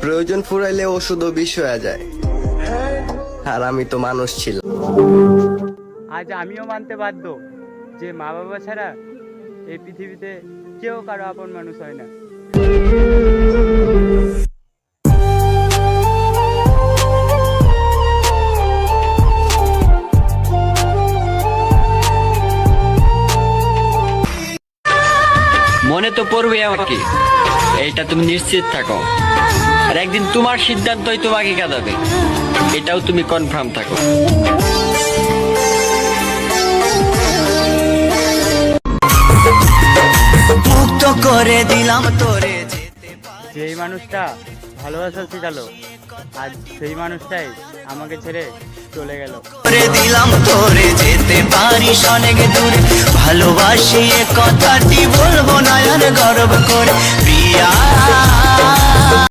প্রয়োজন ফুরাইলে ওষুধও বিষ হয়ে যায়, আর আমি তো মানুষ ছিলাম। আজ আমিও মানতে বাধ্য যে মা বাবা ছাড়া এই পৃথিবীতে কেউ কারো আপন মানুষ হয় না। মনে তো পড়বে আমাকে, এইটা তুমি নিশ্চিত থাকো। আর একদিন তোমার সিদ্ধান্তই তোমাকে কাঁদাবে, এটাও তুমি কনফার্ম থাকো। মুক্ত করে দিলাম তোরে, যেই মানুষটা ভালোবাসা শেখালো আজ সেই মানুষটাই আমাকে ছেড়ে চলে গেল। করে দিলাম তোরে, যেতে পারিস অনেক দূরে। ভালোবাসি এ কথাটি বলবো না আর গর্ব করে, প্রিয়া।